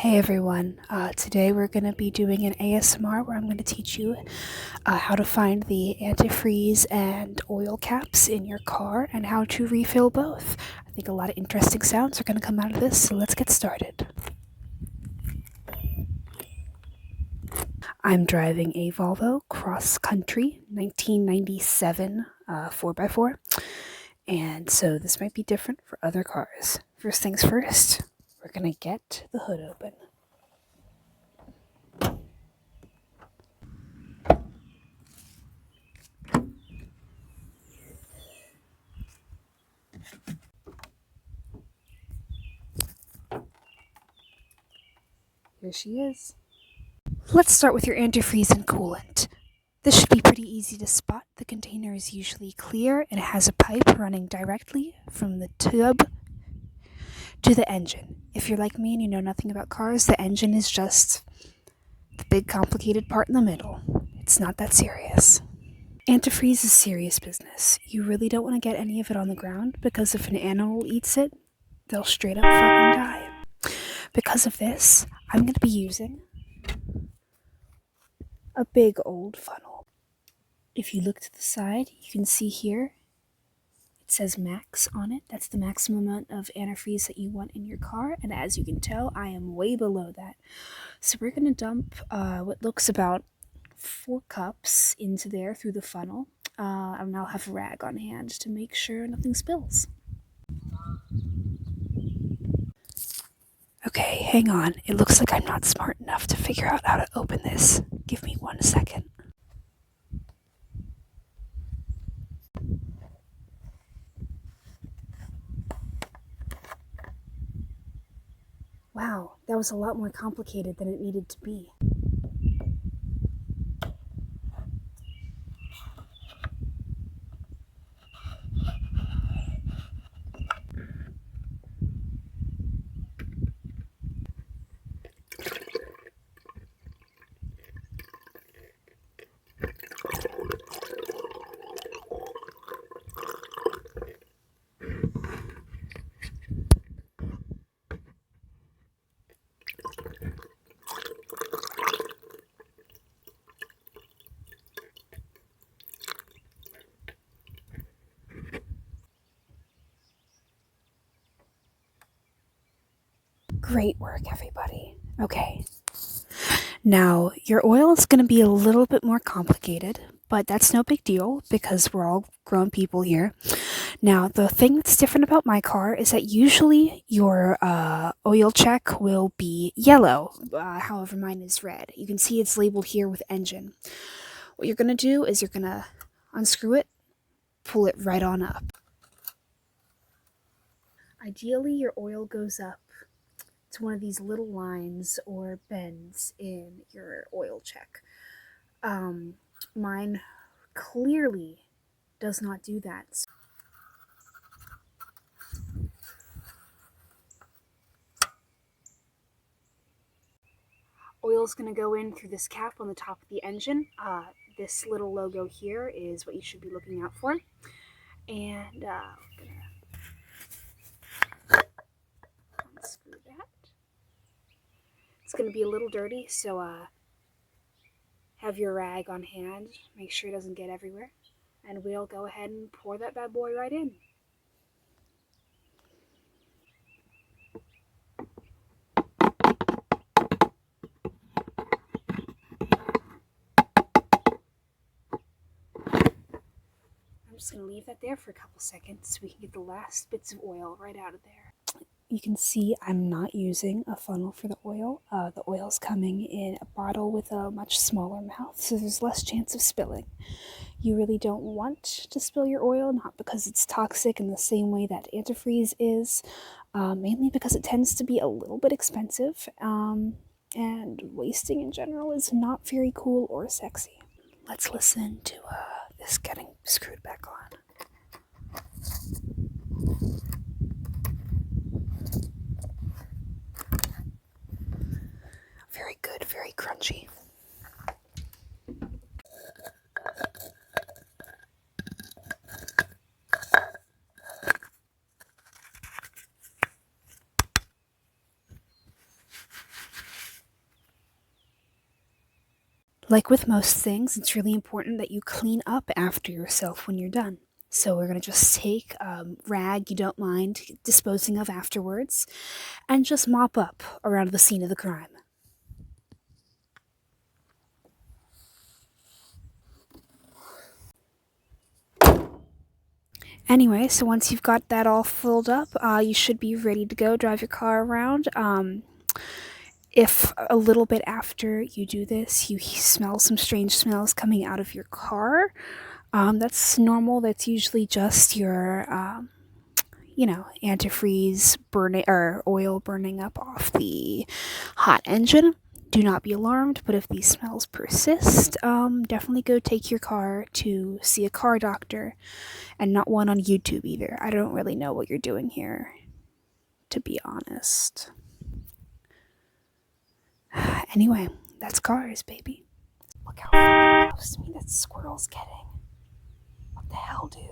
Hey everyone, today we're going to be doing an ASMR where I'm going to teach you how to find the antifreeze and oil caps in your car and how to refill both. I think a lot of interesting sounds are going to come out of this, so let's get started. I'm driving a Volvo Cross Country 1997 4x4, and so this might be different for other cars. First things first, we're going to get the hood open. Here she is. Let's start with your antifreeze and coolant. This should be pretty easy to spot. The container is usually clear and it has a pipe running directly from the tub to the engine. If you're like me and you know nothing about cars, the engine is just the big complicated part in the middle. It's not that serious. Antifreeze is serious business. You really don't want to get any of it on the ground because if an animal eats it, they'll straight up fucking die. Because of this, I'm going to be using a big old funnel. If you look to the side, you can see here, it says max on it. That's the maximum amount of antifreeze that you want in your car, and as you can tell, I am way below that. So we're going to dump what looks about 4 cups into there through the funnel, and I'll have a rag on hand to make sure nothing spills. Okay, hang on. It looks like I'm not smart enough to figure out how to open this. Give me 1 second. Wow, that was a lot more complicated than it needed to be. Great work, everybody. Okay. Now, your oil is going to be a little bit more complicated, but that's no big deal because we're all grown people here. Now, the thing that's different about my car is that usually your oil check will be yellow, however mine is red. You can see it's labeled here with engine. What you're going to do is you're going to unscrew it, pull it right on up. Ideally, your oil goes up to one of these little lines or bends in your oil check. Mine clearly does not do that. Oil is going to go in through this cap on the top of the engine. This little logo here is what you should be looking out for. And we're going to unscrew that. It's going to be a little dirty, so have your rag on hand. Make sure it doesn't get everywhere. And we'll go ahead and pour that bad boy right in. I'm just going to leave that there for a couple seconds so we can get the last bits of oil right out of there. You can see I'm not using a funnel for the oil. The oil's coming in a bottle with a much smaller mouth, so there's less chance of spilling. You really don't want to spill your oil, not because it's toxic in the same way that antifreeze is, mainly because it tends to be a little bit expensive, and wasting in general is not very cool or sexy. Let's listen to this getting screwed back on. Very good, very crunchy. Like with most things, it's really important that you clean up after yourself when you're done. So we're going to just take a rag you don't mind disposing of afterwards and just mop up around the scene of the crime. Anyway, so once you've got that all filled up, you should be ready to go drive your car around. If a little bit after you do this, you smell some strange smells coming out of your car, that's normal. That's usually just your, antifreeze burning or oil burning up off the hot engine. Do not be alarmed, but if these smells persist, definitely go take your car to see a car doctor, and not one on YouTube either. I don't really know what you're doing here, to be honest. Anyway, that's cars, baby. Look how fucking close to me that squirrel's getting. What the hell, dude?